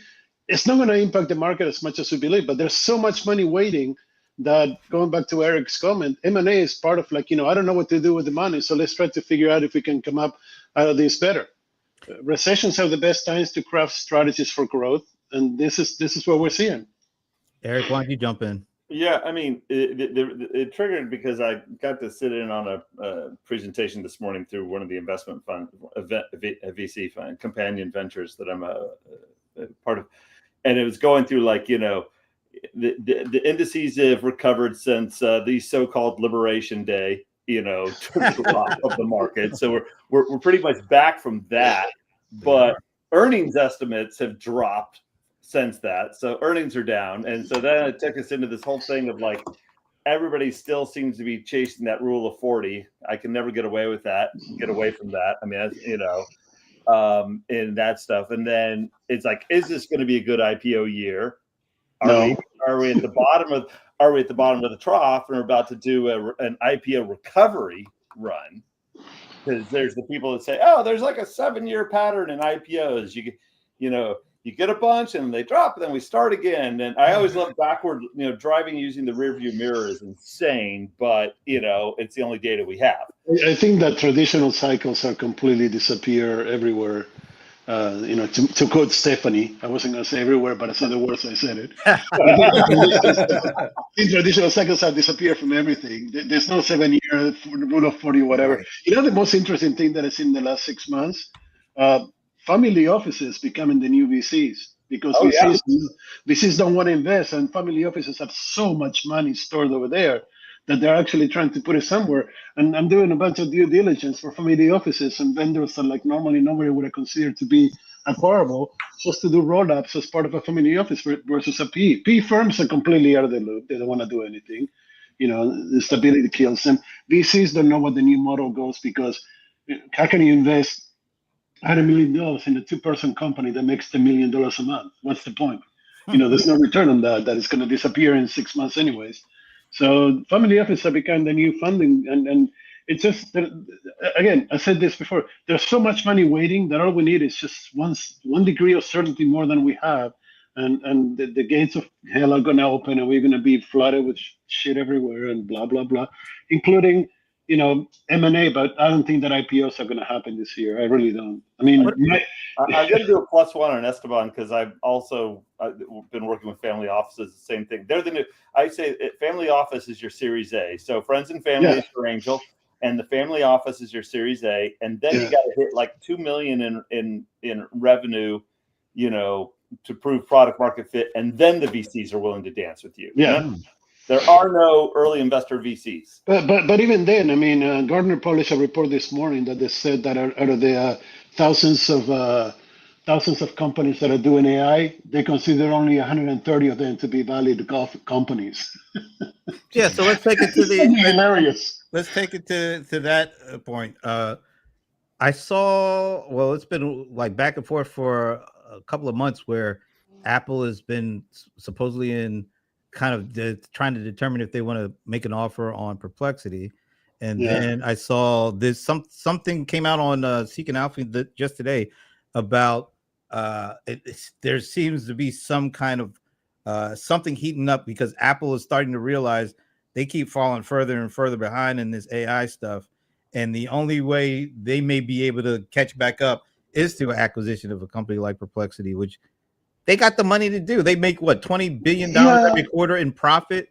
it's not going to impact the market as much as we believe, but there's so much money waiting that, going back to Eric's comment, M&A is part of like, I don't know what to do with the money. So let's try to figure out if we can come up out of this better. Recessions are the best times to craft strategies for growth. And this is what we're seeing. Eric, why don't you jump in? Yeah, I mean, it triggered because I got to sit in on a presentation this morning through one of the investment fund, a VC fund, Companion Ventures, that I'm a part of, and it was going through like the indices have recovered since the so-called Liberation Day, drop of the market. So we're pretty much back from that, but earnings estimates have dropped since that. So earnings are down. And so then it took us into this whole thing of like, everybody still seems to be chasing that rule of 40. I can never get away with that, get away from that. I mean, and that stuff. And then it's like, is this going to be a good IPO year? Are we at the bottom of the trough and we're about to do an IPO recovery run? Because there's the people that say, oh, there's like a 7-year pattern in IPOs. You get a bunch and they drop, and then we start again. And I always love backward, driving using the rear view mirror is insane, but it's the only data we have. I think that traditional cycles are completely disappear everywhere. To quote Stephanie, I wasn't going to say everywhere, but I said the words I said it. I think traditional cycles have disappeared from everything. There's no 7-year rule of 40, whatever. The most interesting thing that I've seen in the last 6 months, family offices becoming the new VCs, because VCs don't want to invest, and family offices have so much money stored over there that they're actually trying to put it somewhere. And I'm doing a bunch of due diligence for family offices and vendors that like normally nobody would have considered to be acquirable, just to do roll-ups as part of a family office versus a PE. PE firms are completely out of the loop. They don't want to do anything. The stability kills them. VCs don't know what the new model goes, because how can you invest $100 million in a 2-person company that makes $10 million a month? What's the point? There's no return on that. That is going to disappear in 6 months anyways. So family office have become the new funding, and it's just, again, I said this before, there's so much money waiting that all we need is just one degree of certainty more than we have, and the gates of hell are going to open, and we're going to be flooded with shit everywhere and blah blah blah, including M&A. But I don't think that IPOs are going to happen this year. I really don't. I mean, I'm going to do a +1 on Esteban, because I've been working with family offices. The same thing. They're the new. I say family office is your Series A. So friends and family is your angel, and the family office is your Series A. And then you got to hit like $2 million in revenue, to prove product market fit, and then the VCs are willing to dance with you. Yeah. There are no early investor VCs. But even then, I mean, Gartner published a report this morning that they said that out of the thousands of thousands of companies that are doing AI, they consider only 130 of them to be valid golf companies. Yeah, so let's take it to It's fucking hilarious. let's take it to that point. I saw, well, it's been like back and forth for a couple of months where Apple has been supposedly in kind of trying to determine if they want to make an offer on Perplexity. And then I saw this something came out on Seek and Alpha just today about there seems to be some kind of something heating up because Apple is starting to realize they keep falling further and further behind in this AI stuff. And the only way they may be able to catch back up is through acquisition of a company like Perplexity, which they got the money to do. They make what, $20 billion every quarter in profit.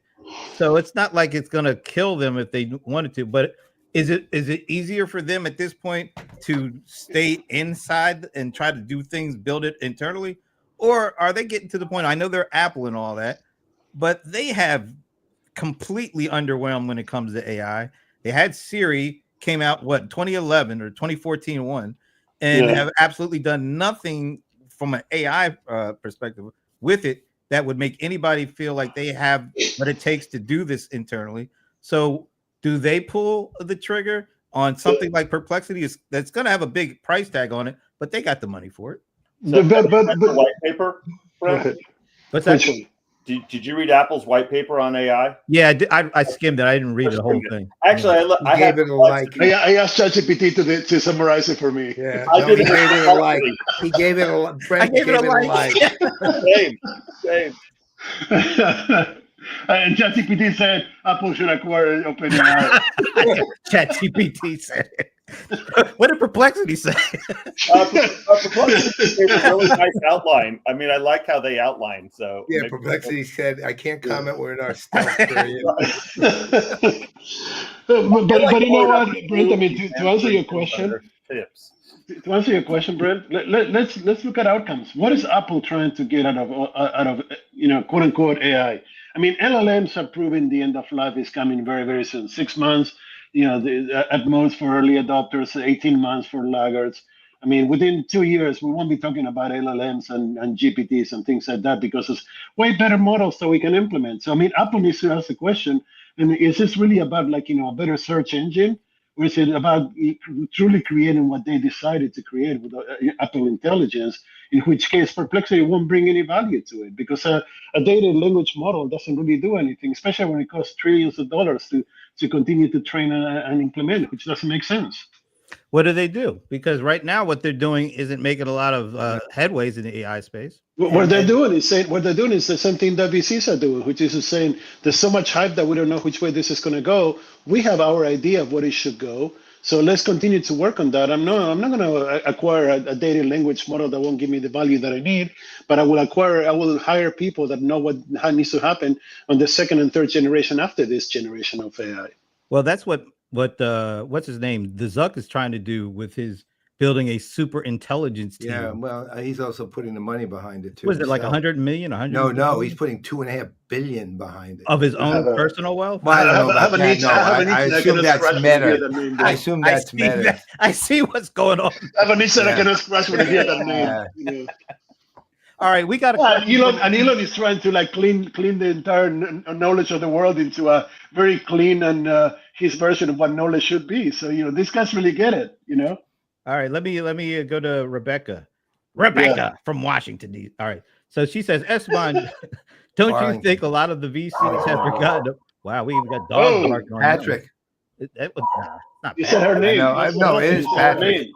So it's not like it's going to kill them if they wanted to. But is it easier for them at this point to stay inside and try to do things, build it internally? Or are they getting to the point? I know they're Apple and all that, but they have completely underwhelmed when it comes to AI. They had Siri, came out 2011 or 2014 one, and have absolutely done nothing from an AI perspective with it that would make anybody feel like they have what it takes to do this internally. So do they pull the trigger on something like Perplexity that's going to have a big price tag on it, but they got the money for it? So but the white paper, Brent? What's that? Did you read Apple's white paper on AI? Yeah, I skimmed it. I didn't read the whole thing. Actually, I gave it a like. I asked ChatGPT to summarize it for me. Yeah, I no, did he it gave it a like. He gave it a. Brent gave it a like. Same. And ChatGPT said Apple should acquire OpenAI. ChatGPT said it. What did Perplexity say? Perplexity gave a really nice outline. I mean, I like how they outline. So yeah, Perplexity said, "I can't comment. We're in our stealth period." but you know what, Brent? I mean, to answer your question, tips. To answer your question, Brent, let's look at outcomes. What is Apple trying to get out of quote unquote AI? I mean, LLMs are proving the end of life is coming very, very soon. 6 months, at most for early adopters, 18 months for laggards. I mean, within 2 years, we won't be talking about LLMs and GPTs and things like that because it's way better models that we can implement. So, I mean, Apple needs to ask the question, and is this really about a better search engine? Or is it about truly creating what they decided to create with Apple Intelligence, in which case Perplexity won't bring any value to it because a data language model doesn't really do anything, especially when it costs trillions of dollars to continue to train and implement, which doesn't make sense. What do they do? Because right now what they're doing isn't making a lot of headways in the AI space. What they're doing is the same thing that VCs are doing, which is saying there's so much hype that we don't know which way this is going to go. We have our idea of what it should go. So let's continue to work on that. I'm not going to acquire a data language model that won't give me the value that I need, but I will hire people that know what needs to happen on the second and third generation after this generation of AI. Well, that's what's his name? The Zuck is trying to do with his building a super intelligence team. Yeah, well, he's also putting the money behind it too. Was it like 100 million? 100? No, he's putting $2.5 billion behind it of his own personal wealth. Well, I don't know about that. No, I assume that's Meta. I assume that's Meta. I see what's going on. I have a niche that I cannot scratch when I hear that name. All right, we got to. Elon is trying to clean the entire knowledge of the world into a very clean and his version of what knowledge should be. So these guys really get it. All right, let me go to Rebecca from Washington D.C. All right, so she says, Esteban, don't you think a lot of the VCs have forgotten? Wow, we even got dog barking on Patrick. That was not. You said her name. No, it is Patrick.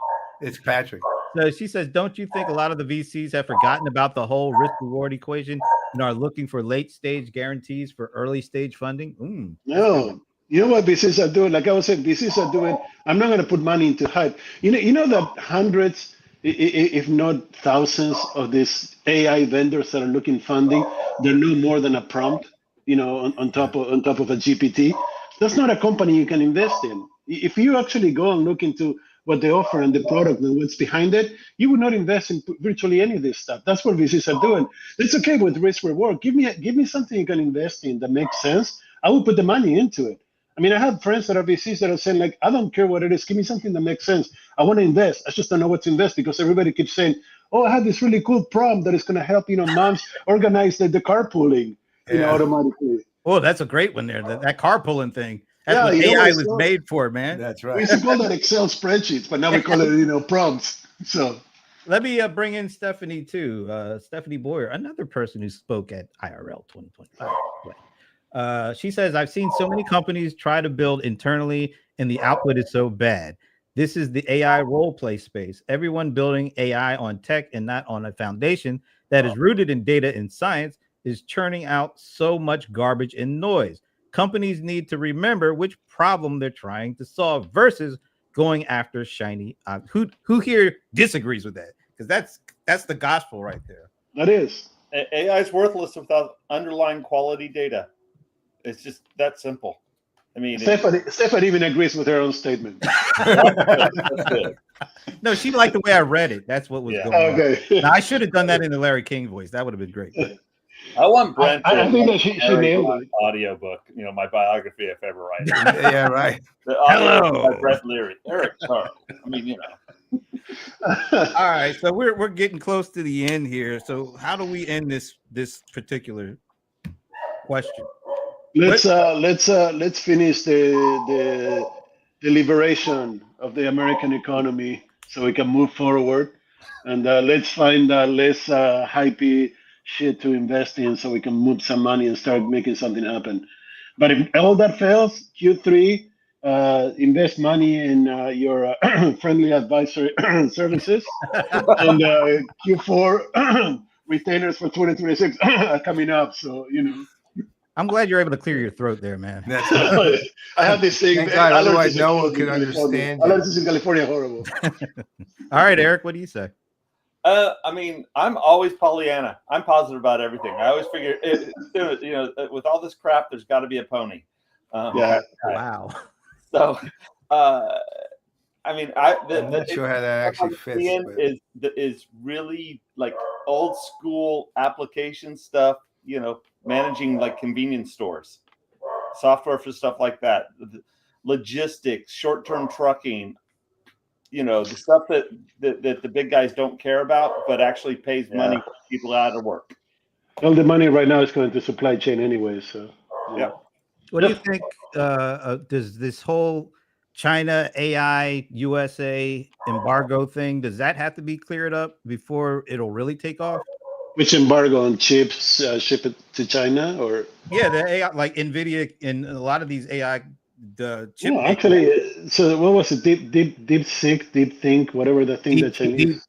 It's Patrick. So she says, don't you think a lot of the VCs have forgotten about the whole risk-reward equation and are looking for late-stage guarantees for early-stage funding? No. You know what VCs are doing? Like I was saying, VCs are doing, I'm not going to put money into hype. You know that hundreds, if not thousands of these AI vendors that are looking funding, they're no more than a prompt, on top of a GPT. That's not a company you can invest in. If you actually go and look into what they offer and the product and what's behind it, you would not invest in virtually any of this stuff. That's what VCs are doing. It's okay with risk reward. Give me something you can invest in that makes sense. I will put the money into it. I mean, I have friends that are VCs that are saying, I don't care what it is. Give me something that makes sense. I want to invest. I just don't know what to invest because everybody keeps saying, oh, I had this really cool prompt that is going to help, moms organize the carpooling, Yeah. automatically. Oh, that's a great one there. That carpooling thing. That's Yeah, what you know AI what was it's made for, man. That's We right. used to call that Excel spreadsheets, but now we call it, prompts. So Let me bring in Stephanie too. Stephanie Boyer, another person who spoke at IRL 2025. She says, I've seen so many companies try to build internally and the output is so bad. This is the AI role play space. Everyone building AI on tech and not on a foundation that is rooted in data and science is churning out so much garbage and noise. Companies need to remember which problem they're trying to solve versus going after shiny. Who here disagrees with that? Because that's the gospel right there. that is. AI is worthless without underlying quality data. It's just that simple. I mean, Stephanie even agrees with her own statement. that's good. No, she liked the way I read it. That's what was going on. Okay. Now, I should have done that in the Larry King voice. That would have been great. But I want Brent to I think that she narrate nailed my it. audiobook, my biography, if ever write it. Yeah, right. The audio Hello. by Brent Leary. Eric Carr. I mean, all right, so we're getting close to the end here. So how do we end this particular question? let's finish the liberation of the American economy so we can move forward, and let's find less hypey shit to invest in so we can move some money and start making something happen. But if all that fails, Q3, invest money in your friendly advisory services, and Q4 retainers for 2026 are coming up. So I'm glad you're able to clear your throat there, man. That's right. I have this thing. Thank God, otherwise allergies no in one could California. understand you. Allergies in California are horrible. All right, Eric, what do you say? I mean, I'm always Pollyanna. I'm positive about everything. I always figure, with all this crap, there's got to be a pony. Yeah. Wow. So, I mean, I'm not sure how that actually fits. But... is really like old school application stuff. Managing like convenience stores, software for stuff like that, logistics, short-term trucking. The stuff that the big guys don't care about, but actually pays money for people out of work. All the money right now is going to supply chain anyway. So yeah. What do you think? Does this whole China AI USA embargo thing, does that have to be cleared up before it'll really take off? Which embargo on chips? Ship it to China or? Yeah, the AI, like NVIDIA and a lot of these AI, the chip. No, actually, so what was it? Deep think, whatever the thing that Chinese.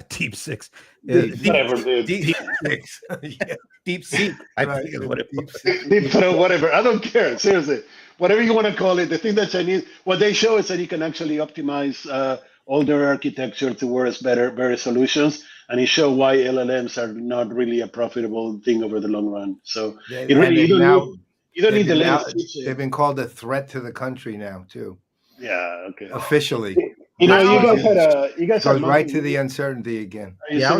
Deep six. Whatever, dude. Deep six. Yeah, deep seek. I think is what it was. Deep whatever. I don't care. Seriously, whatever you want to call it. The thing that Chinese, what they show is that you can actually optimize older architecture towards better solutions, and it show why LLMs are not really a profitable thing over the long run. So you don't need the latest. They've been called a threat to the country now too. Yeah. Okay. Officially. You guys goes right to the uncertainty again. Yeah,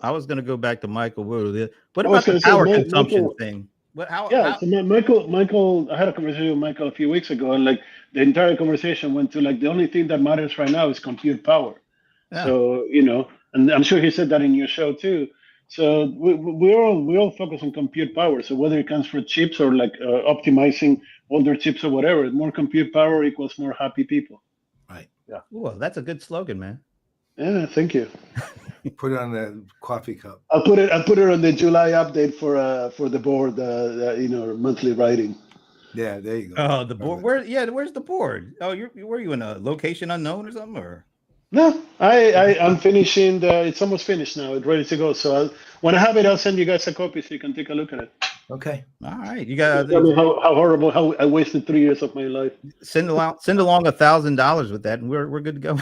I was gonna go back to Michael. What about the power consumption thing? So Michael, I had a conversation with Michael a few weeks ago, and like the entire conversation went to like the only thing that matters right now is compute power. Yeah. So and I'm sure he said that in your show too. So we all focus on compute power. So whether it comes for chips or like optimizing older chips or whatever, more compute power equals more happy people. Right. Yeah. Well, that's a good slogan, man. Yeah, thank you. Put it on the coffee cup. I'll put it on the July update for the board, monthly writing. Yeah, there you go. Oh, the board. Where's the board? Oh, were you in a location unknown or something? Or no, I'm finishing. It's almost finished now. It's ready to go. So when I have it, I'll send you guys a copy so you can take a look at it. Okay. All right. You got tell me how horrible, how I wasted 3 years of my life. Send along $1,000 with that, and we're good to go.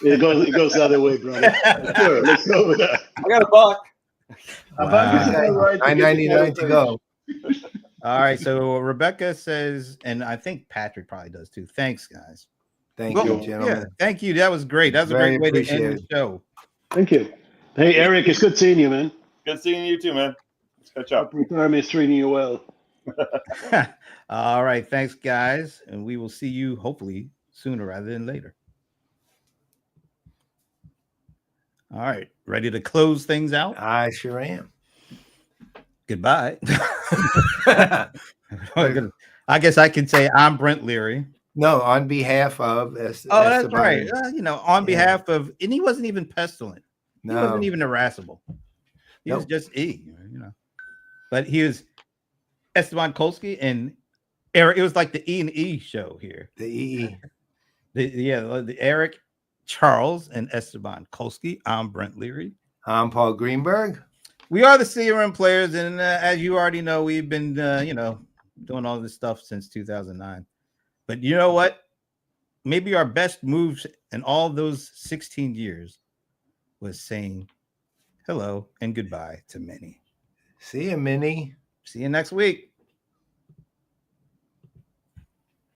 It goes the other way, brother. Sure, let's go with that. I got a buck. Wow. $9.99 to go. All right. So Rebecca says, and I think Patrick probably does too. Thanks, guys. Thank you, gentlemen. Yeah, thank you. That was great. That was a great way to end the show. Thank you. Hey, Eric, it's good seeing you, man. Good seeing you too, man. Let's catch up. Retirement is treating you well. All right. Thanks, guys. And we will see you hopefully sooner rather than later. All right. Ready to close things out? I sure am. Goodbye. I guess I can say I'm Brent Leary. No, on behalf of That's Esteban. right. On behalf of, and he wasn't even pestilent. He wasn't No, even irascible. He was Nope. just But he was Esteban Kolsky and Eric. It was like the E&E show here. the EE. The Eric, Charles, and Esteban Kolsky. I'm Brent Leary. I'm Paul Greenberg. We are the CRM Players, and as you already know, we've been doing all this stuff since 2009. But you know what? Maybe our best moves in all those 16 years was saying hello and goodbye to many. See you, Minnie. See you next week.